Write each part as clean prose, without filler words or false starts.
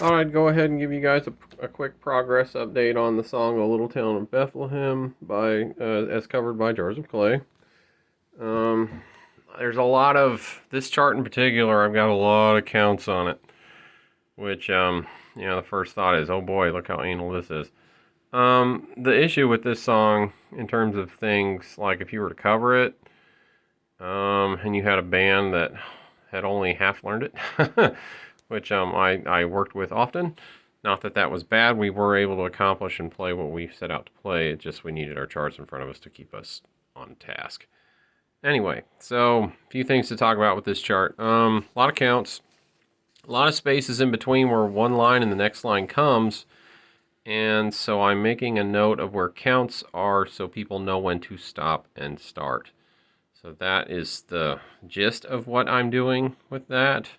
Thought I'd go ahead and give you guys a quick progress update on the song "A Little Town of Bethlehem" as covered by Jars of Clay. Um, there's a lot of this chart in particular. I've got a lot of counts on it, which the first thought is, oh boy, look how anal this is. The issue with this song, in terms of things like if you were to cover it, and you had a band that had only half learned it, which I worked with often. Not that that was bad. We were able to accomplish and play what we set out to play. It just we needed our charts in front of us to keep us on task. Anyway, so a few things to talk about with this chart. A lot of counts, a lot of spaces in between where one line and the next line comes. And so I'm making a note of where counts are so people know when to stop and start. So that is the gist of what I'm doing with that.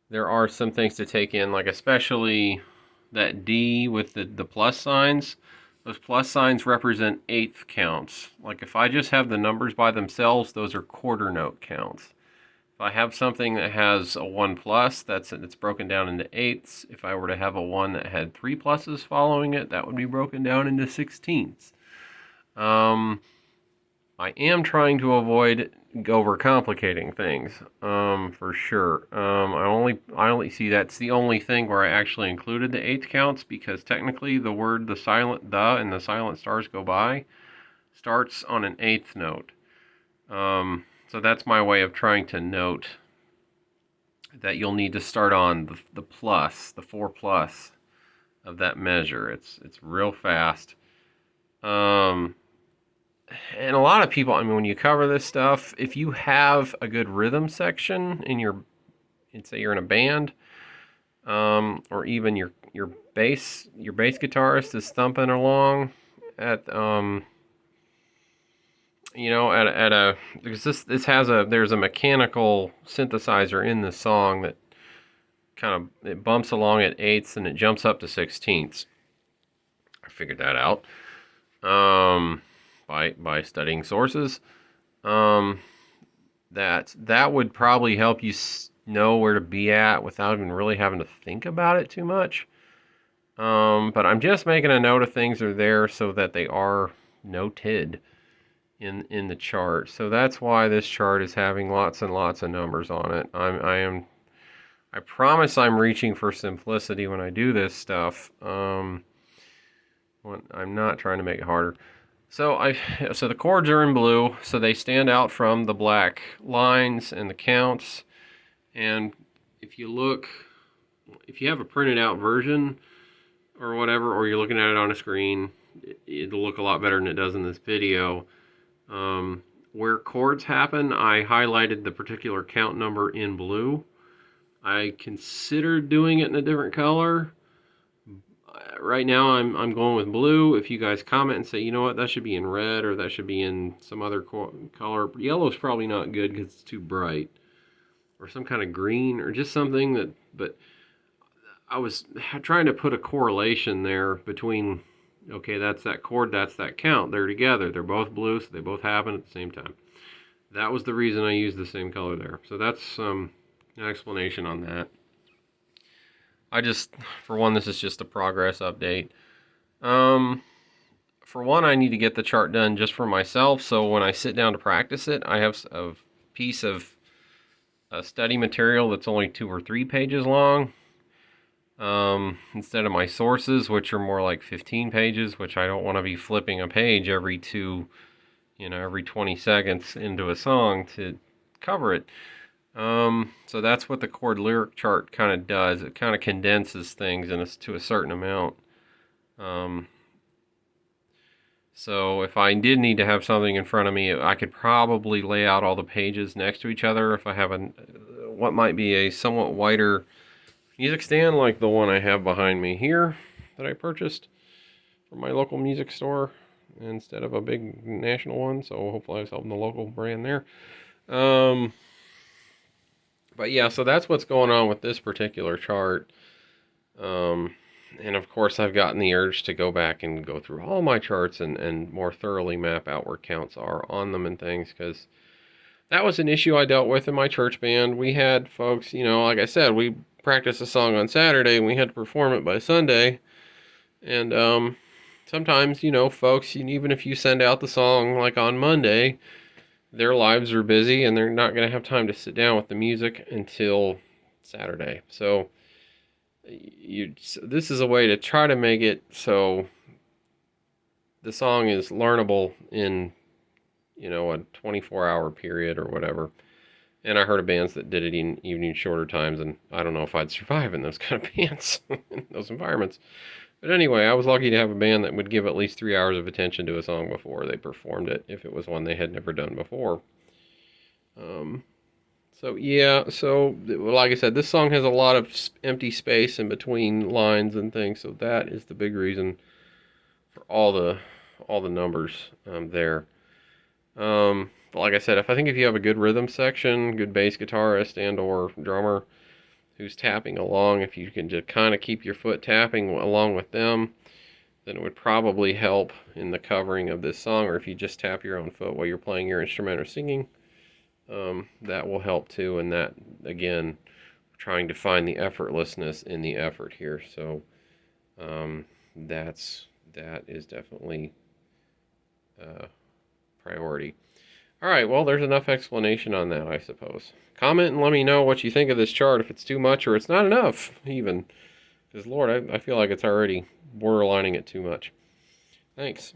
There are some things to take in, like especially that D with the plus signs. Those plus signs represent eighth counts. Like if I just have the numbers by themselves, those are quarter note counts. If I have something that has a 1 plus, it's broken down into eighths. If I were to have a 1 that had 3 pluses following it, that would be broken down into sixteenths. I am trying to avoid overcomplicating things, for sure. I only see that's the only thing where I actually included the eighth counts, because technically the silent the and the silent stars go by starts on an eighth note. So that's my way of trying to note that you'll need to start on the plus, the 4 plus of that measure. It's real fast. And a lot of people, I mean, when you cover this stuff, if you have a good rhythm section in say you're in a band, or even your bass guitarist is thumping along at because there's a mechanical synthesizer in the song that it bumps along at eighths and it jumps up to sixteenths. I figured that out. By studying sources, that would probably help you know where to be at without even really having to think about it too much. But I'm just making a note of things that are there so that they are noted in the chart. So that's why this chart is having lots and lots of numbers on it. I promise I'm reaching for simplicity when I do this stuff. I'm not trying to make it harder. So the chords are in blue, so they stand out from the black lines and the counts. And if you have a printed out version or whatever, or you're looking at it on a screen, it'll look a lot better than it does in this video. Where chords happen, I highlighted the particular count number in blue. I considered doing it in a different color. Right now I'm going with blue. If you guys comment and say, you know what, that should be in red, or that should be in some other color. Yellow is probably not good because it's too bright. Or some kind of green, or just something that, but I was trying to put a correlation there between, okay, that's that chord, that's that count. They're together. They're both blue, so they both happen at the same time. That was the reason I used the same color there. So that's an explanation on that. For one, this is just a progress update. For one, I need to get the chart done just for myself, so when I sit down to practice it, I have a piece of study material that's only 2 or 3 pages long, instead of my sources, which are more like 15 pages, which I don't want to be flipping a page every 20 seconds into a song to cover it. So that's what the chord lyric chart kind of does. It kind of condenses things to a certain amount. So if I did need to have something in front of me, I could probably lay out all the pages next to each other if I have what might be a somewhat wider music stand, like the one I have behind me here that I purchased from my local music store instead of a big national one. So hopefully I was helping the local brand there. But yeah, so that's what's going on with this particular chart. And of course, I've gotten the urge to go back and go through all my charts and more thoroughly map out where counts are on them and things, because That was an issue I dealt with in my church band. We had folks, like I said, we practiced a song on Saturday and we had to perform it by Sunday. And sometimes, folks, even if you send out the song like on Monday, their lives are busy and they're not going to have time to sit down with the music until Saturday. So this is a way to try to make it so the song is learnable in, a 24-hour period or whatever. And I heard of bands that did it in even shorter times, and I don't know if I'd survive in those kind of bands, in those environments. But anyway, I was lucky to have a band that would give at least 3 hours of attention to a song before they performed it, if it was one they had never done before. So like I said, this song has a lot of empty space in between lines and things, so that is the big reason for all the numbers there. But like I said, if you have a good rhythm section, good bass guitarist and or drummer who's tapping along, if you can just kind of keep your foot tapping along with them, then it would probably help in the covering of this song. Or if you just tap your own foot while you're playing your instrument or singing, that will help too. And that, again, trying to find the effortlessness in the effort here. So that is definitely priority. All right, well, there's enough explanation on that, I suppose. Comment and let me know what you think of this chart, if it's too much or it's not enough, even. Because, Lord, I feel like it's already borderlining it too much. Thanks.